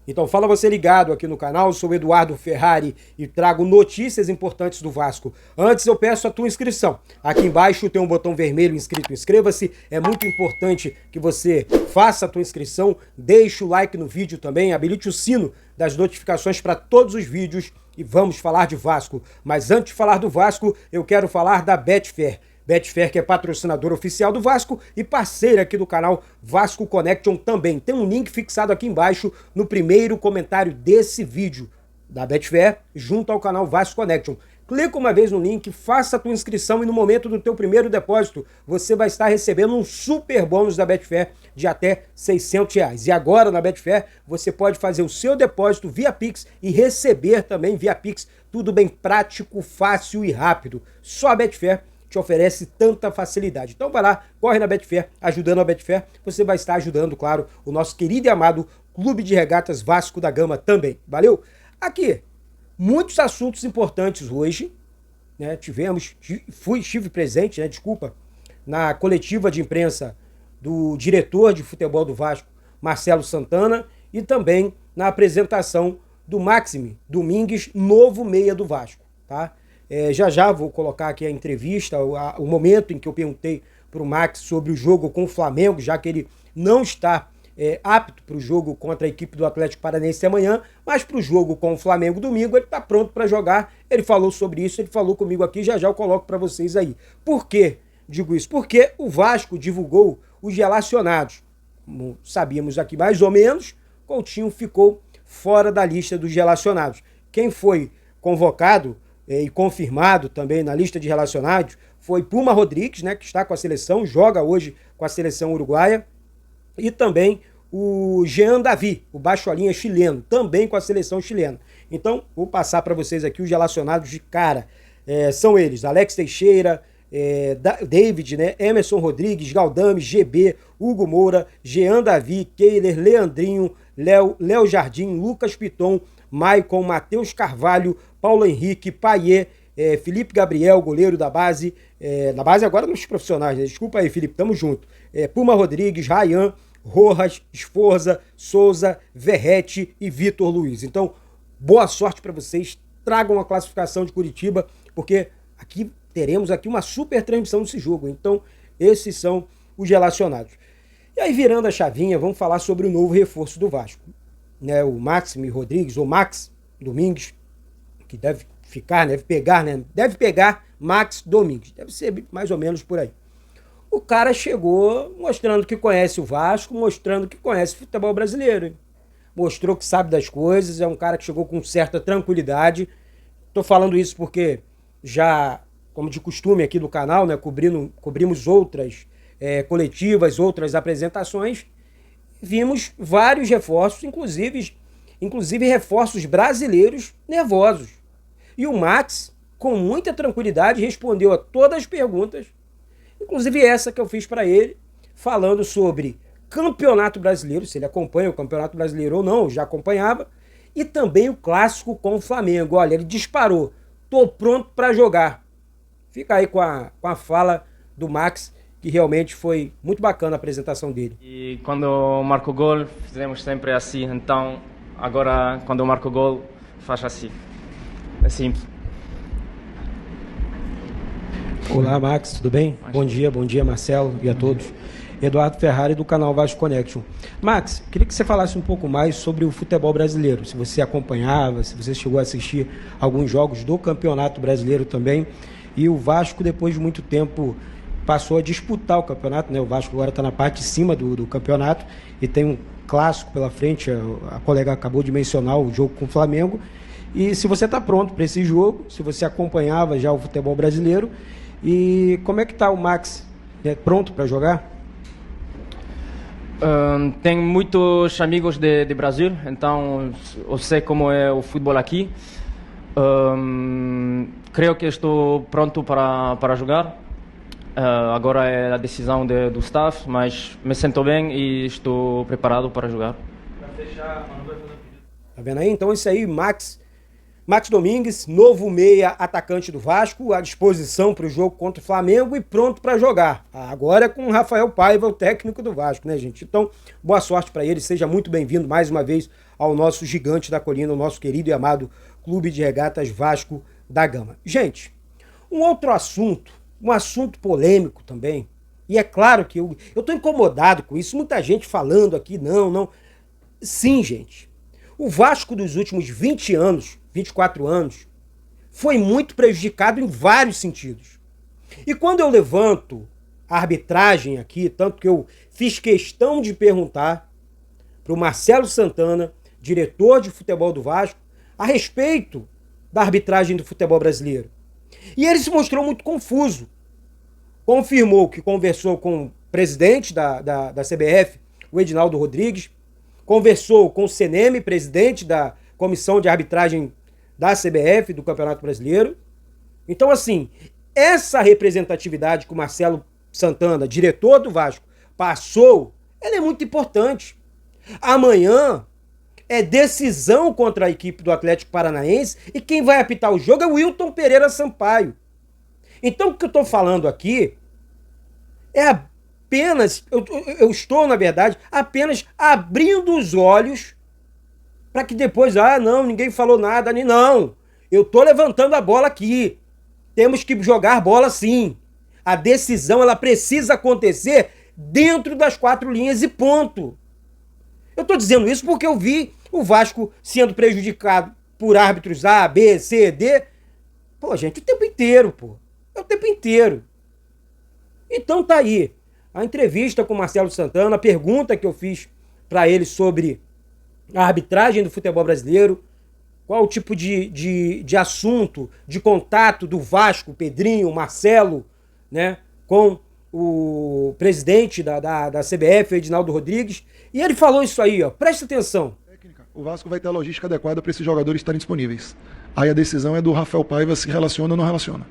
Então fala você ligado aqui no canal, eu sou o Eduardo Ferrari e trago notícias importantes do Vasco. Antes eu peço a tua inscrição. Aqui embaixo tem um botão vermelho inscrito, inscreva-se. É muito importante que você faça a tua inscrição, deixe o like no vídeo também, habilite o sino das notificações para todos os vídeos e vamos falar de Vasco. Mas antes de falar do Vasco, eu quero falar da Betfair. Betfair, que é patrocinador oficial do Vasco e parceira aqui do canal Vasco Connection também. Tem um link fixado aqui embaixo no primeiro comentário desse vídeo da Betfair, junto ao canal Vasco Connection. Clica uma vez no link, faça a tua inscrição e no momento do teu primeiro depósito, você vai estar recebendo um super bônus da Betfair de até R$600. E agora na Betfair, você pode fazer o seu depósito via Pix e receber também via Pix. Tudo bem prático, fácil e rápido. Só a Betfair te oferece tanta facilidade. Então vai lá, corre na Betfair, ajudando a Betfair, você vai estar ajudando, claro, o nosso querido e amado Clube de Regatas Vasco da Gama também. Valeu? Aqui, muitos assuntos importantes hoje, né? Estive presente, né? Desculpa, na coletiva de imprensa do diretor de futebol do Vasco, Marcelo Santana, e também na apresentação do Maxime Domingues, novo meia do Vasco, tá? Já vou colocar aqui a entrevista, o momento em que eu perguntei para o Max sobre o jogo com o Flamengo, já que ele não está apto para o jogo contra a equipe do Atlético Paranaense amanhã, mas para o jogo com o Flamengo domingo ele está pronto para jogar. Ele falou sobre isso, ele falou comigo aqui, já eu coloco para vocês aí. Por que digo isso? Porque o Vasco divulgou os relacionados. Como sabíamos aqui mais ou menos, Coutinho ficou fora da lista dos relacionados. Quem foi convocado e confirmado também na lista de relacionados foi Puma Rodrigues, né, que está com a seleção, joga hoje com a seleção uruguaia, e também o Jean Davi, o baixolinha chileno, também com a seleção chilena. Então, vou passar para vocês aqui os relacionados de cara. São eles, Alex Teixeira, David, né, Emerson Rodrigues, Galdame, GB, Hugo Moura, Jean Davi, Keiler, Leandrinho, Léo Jardim, Lucas Piton, Maicon, Matheus Carvalho, Paulo Henrique, Paier, Felipe Gabriel, goleiro da base, na base agora nos profissionais, né? Desculpa aí, Felipe, tamo junto. Puma Rodrigues, Rayan, Rojas, Esforza, Souza, Verrete e Vitor Luiz. Então, boa sorte para vocês, tragam a classificação de Curitiba, porque aqui teremos aqui uma super transmissão desse jogo. Então, esses são os relacionados. E aí, virando a chavinha, vamos falar sobre o novo reforço do Vasco. Né, o Maxime Rodrigues, ou Max Domingues, que deve pegar Max Domingues, deve ser mais ou menos por aí. O cara chegou mostrando que conhece o Vasco, mostrando que conhece o futebol brasileiro, hein? Mostrou que sabe das coisas, é um cara que chegou com certa tranquilidade. Tô falando isso porque já, como de costume aqui do canal, né, cobrimos outras coletivas, outras apresentações, vimos vários reforços, inclusive reforços brasileiros nervosos. E o Max, com muita tranquilidade, respondeu a todas as perguntas, inclusive essa que eu fiz para ele, falando sobre Campeonato Brasileiro, se ele acompanha o Campeonato Brasileiro ou não, eu já acompanhava, e também o clássico com o Flamengo. Olha, ele disparou, tô pronto para jogar. Fica aí com a fala do Max, que realmente foi muito bacana a apresentação dele. E quando marco o gol, fizemos sempre assim, então agora quando eu marco o gol, faz assim. É simples. Olá, Max, tudo bem? Bom dia, Marcelo e a todos. Eduardo Ferrari do canal Vasco Connection. Max, queria que você falasse um pouco mais sobre o futebol brasileiro, se você acompanhava, se você chegou a assistir alguns jogos do Campeonato Brasileiro também. E o Vasco, depois de muito tempo, passou a disputar o campeonato, né? O Vasco agora está na parte de cima do campeonato e tem um clássico pela frente. A colega acabou de mencionar o jogo com o Flamengo. E se você está pronto para esse jogo, se você acompanhava já o futebol brasileiro, e como é que está o Max? Pronto para jogar? Tenho muitos amigos de Brasil, então eu sei como é o futebol aqui. Creio que estou pronto para jogar. Agora é a decisão do staff, mas me sinto bem e estou preparado para jogar. Tá vendo aí? Então isso aí, Max Domingues, novo meia atacante do Vasco, à disposição para o jogo contra o Flamengo e pronto para jogar. Agora é com o Rafael Paiva, o técnico do Vasco, né, gente? Então, boa sorte para ele, seja muito bem-vindo mais uma vez ao nosso gigante da colina, o nosso querido e amado Clube de Regatas Vasco da Gama. Gente, um outro assunto, um assunto polêmico também, e é claro que eu estou incomodado com isso, muita gente falando aqui, não. Sim, gente, o Vasco dos últimos 20 anos, 24 anos, foi muito prejudicado em vários sentidos. E quando eu levanto a arbitragem aqui, tanto que eu fiz questão de perguntar para o Marcelo Santana, diretor de futebol do Vasco, a respeito da arbitragem do futebol brasileiro. E ele se mostrou muito confuso. Confirmou que conversou com o presidente da CBF, o Edinaldo Rodrigues, conversou com o CNM, presidente da comissão de arbitragem da CBF, do Campeonato Brasileiro. Então, assim, essa representatividade que o Marcelo Santana, diretor do Vasco, passou, ela é muito importante. Amanhã é decisão contra a equipe do Atlético Paranaense e quem vai apitar o jogo é o Wilton Pereira Sampaio. Então, o que eu estou falando aqui é apenas, eu estou, na verdade, apenas abrindo os olhos para que depois, não, ninguém falou nada, não. Eu estou levantando a bola aqui. Temos que jogar bola sim. A decisão, ela precisa acontecer dentro das 4 linhas e ponto. Eu estou dizendo isso porque eu vi o Vasco sendo prejudicado por árbitros A, B, C, D. Pô, gente, o tempo inteiro, pô. É o tempo inteiro. Então tá aí. A entrevista com o Marcelo Santana, a pergunta que eu fiz para ele sobre a arbitragem do futebol brasileiro, qual o tipo de assunto, de contato do Vasco, Pedrinho, Marcelo, né, com o presidente da CBF, Edinaldo Rodrigues, e ele falou isso aí, ó, presta atenção. O Vasco vai ter a logística adequada para esses jogadores estarem disponíveis. Aí a decisão é do Rafael Paiva se relaciona ou não relaciona.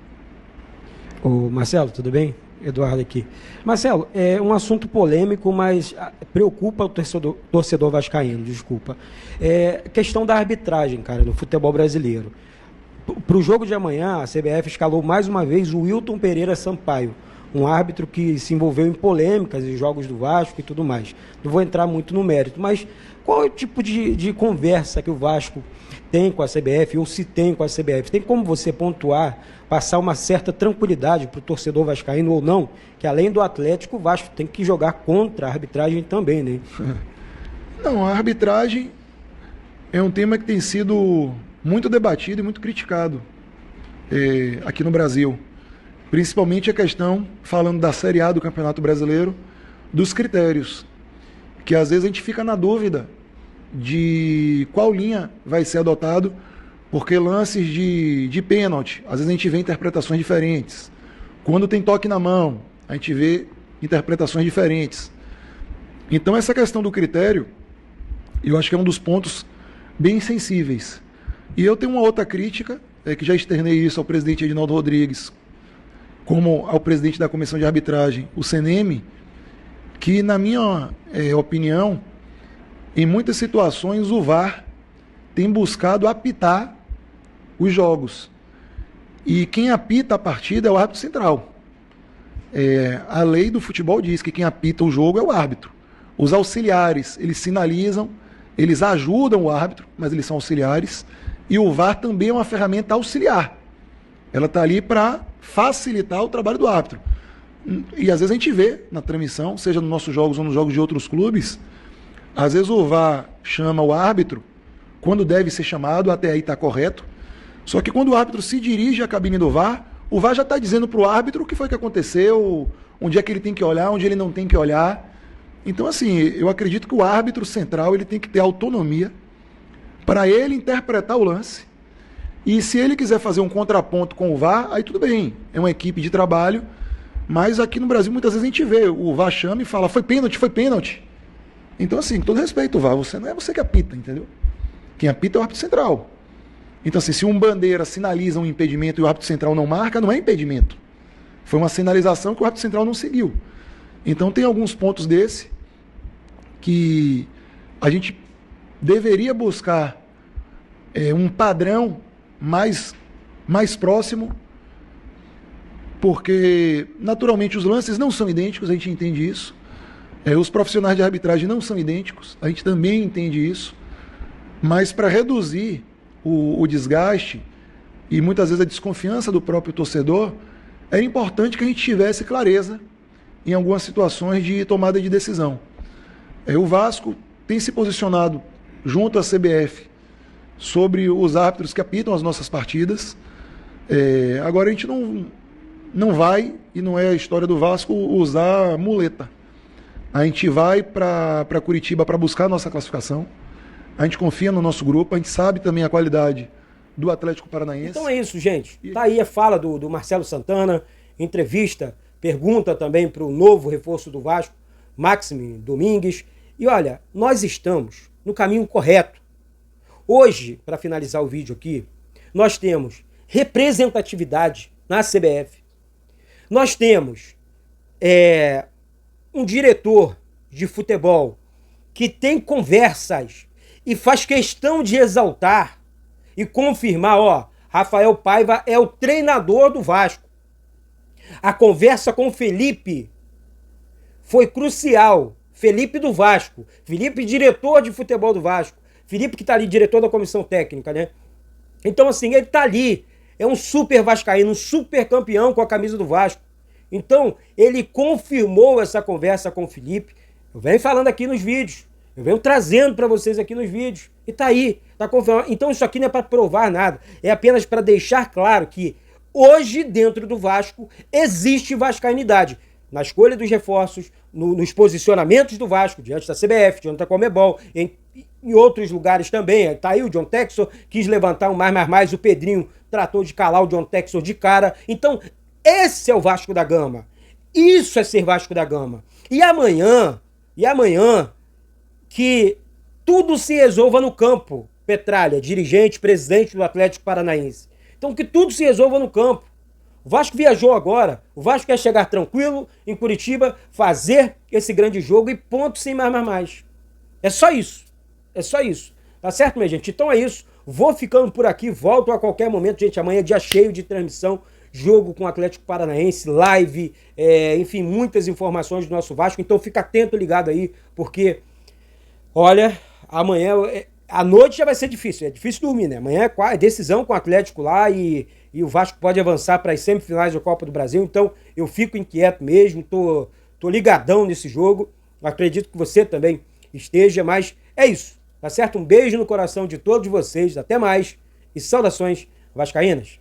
Ô Marcelo, tudo bem? Eduardo aqui. Marcelo, é um assunto polêmico, mas preocupa o torcedor vascaíno, desculpa. É questão da arbitragem, cara, no futebol brasileiro. Para o jogo de amanhã, a CBF escalou mais uma vez o Wilton Pereira Sampaio, um árbitro que se envolveu em polêmicas em jogos do Vasco e tudo mais. Não vou entrar muito no mérito, mas qual é o tipo de conversa que o Vasco tem com a CBF, ou se tem com a CBF? Tem como você pontuar, passar uma certa tranquilidade para o torcedor vascaíno ou não, que além do Atlético, o Vasco tem que jogar contra a arbitragem também, né? Não, a arbitragem é um tema que tem sido muito debatido e muito criticado aqui no Brasil. Principalmente a questão, falando da Série A do Campeonato Brasileiro, dos critérios. Que às vezes a gente fica na dúvida de qual linha vai ser adotado, porque lances de pênalti, às vezes a gente vê interpretações diferentes. Quando tem toque na mão, a gente vê interpretações diferentes. Então essa questão do critério, eu acho que é um dos pontos bem sensíveis. E eu tenho uma outra crítica, que já externei isso ao presidente Edinaldo Rodrigues, como ao presidente da comissão de arbitragem, o CNM, que na minha opinião, em muitas situações o VAR tem buscado apitar os jogos. E quem apita a partida é o árbitro central. A lei do futebol diz que quem apita o jogo é o árbitro. Os auxiliares, eles sinalizam, eles ajudam o árbitro, mas eles são auxiliares. E o VAR também é uma ferramenta auxiliar. Ela está ali para facilitar o trabalho do árbitro. E às vezes a gente vê na transmissão, seja nos nossos jogos ou nos jogos de outros clubes, às vezes o VAR chama o árbitro quando deve ser chamado, até aí está correto. Só que quando o árbitro se dirige à cabine do VAR, o VAR já está dizendo para o árbitro o que foi que aconteceu, onde é que ele tem que olhar, onde ele não tem que olhar. Então, assim, eu acredito que o árbitro central ele tem que ter autonomia para ele interpretar o lance. E se ele quiser fazer um contraponto com o VAR, aí tudo bem, é uma equipe de trabalho. Mas aqui no Brasil, muitas vezes a gente vê, o VAR chama e fala, foi pênalti, foi pênalti. Então, assim, com todo respeito, VAR, não é você que apita, entendeu? Quem apita é o árbitro central. Então, assim, se um bandeira sinaliza um impedimento e o árbitro central não marca, não é impedimento. Foi uma sinalização que o árbitro central não seguiu. Então, tem alguns pontos desse que a gente deveria buscar um padrão mais próximo, porque, naturalmente, os lances não são idênticos, a gente entende isso. Os profissionais de arbitragem não são idênticos, a gente também entende isso. Mas para reduzir o desgaste e muitas vezes a desconfiança do próprio torcedor, é importante que a gente tivesse clareza em algumas situações de tomada de decisão. O Vasco tem se posicionado junto à CBF sobre os árbitros que apitam as nossas partidas. Agora a gente não vai, e não é a história do Vasco, usar muleta. A gente vai para Curitiba para buscar a nossa classificação. A gente confia no nosso grupo, a gente sabe também a qualidade do Atlético Paranaense. Então é isso, gente. Tá aí a fala do Marcelo Santana, entrevista, pergunta também para o novo reforço do Vasco, Maxime Domingues. E olha, nós estamos no caminho correto. Hoje, para finalizar o vídeo aqui, nós temos representatividade na CBF. Nós temos um diretor de futebol que tem conversas e faz questão de exaltar e confirmar, Rafael Paiva é o treinador do Vasco. A conversa com o Felipe foi crucial. Felipe do Vasco, Felipe diretor de futebol do Vasco, Felipe que tá ali, diretor da comissão técnica, né? Então assim, ele tá ali, é um super vascaíno, um super campeão com a camisa do Vasco. Então, ele confirmou essa conversa com o Felipe. Eu venho falando aqui nos vídeos, eu venho trazendo para vocês aqui nos vídeos. E tá aí, tá confirmado. Então isso aqui não é para provar nada, é apenas para deixar claro que hoje dentro do Vasco existe vascainidade. Na escolha dos reforços, nos posicionamentos do Vasco, diante da CBF, diante da Conmebol, em outros lugares também. Tá aí o John Textor, quis levantar um mais, o Pedrinho tratou de calar o John Textor de cara. Então, esse é o Vasco da Gama. Isso é ser Vasco da Gama. E amanhã, que tudo se resolva no campo. Petralha, dirigente, presidente do Atlético Paranaense. Então, que tudo se resolva no campo. O Vasco viajou agora, o Vasco quer chegar tranquilo em Curitiba, fazer esse grande jogo e ponto sem mais. É só isso. Tá certo, minha gente? Então é isso. Vou ficando por aqui, volto a qualquer momento, gente. Amanhã é dia cheio de transmissão, jogo com o Atlético Paranaense, live, enfim, muitas informações do nosso Vasco. Então fica atento, ligado aí, porque, olha, amanhã, a noite já vai ser difícil, é difícil dormir, né? Amanhã é decisão com o Atlético lá e o Vasco pode avançar para as semifinais da Copa do Brasil. Então eu fico inquieto mesmo, tô ligadão nesse jogo. Acredito que você também esteja, mas é isso, tá certo? Um beijo no coração de todos vocês, até mais e saudações vascaínas.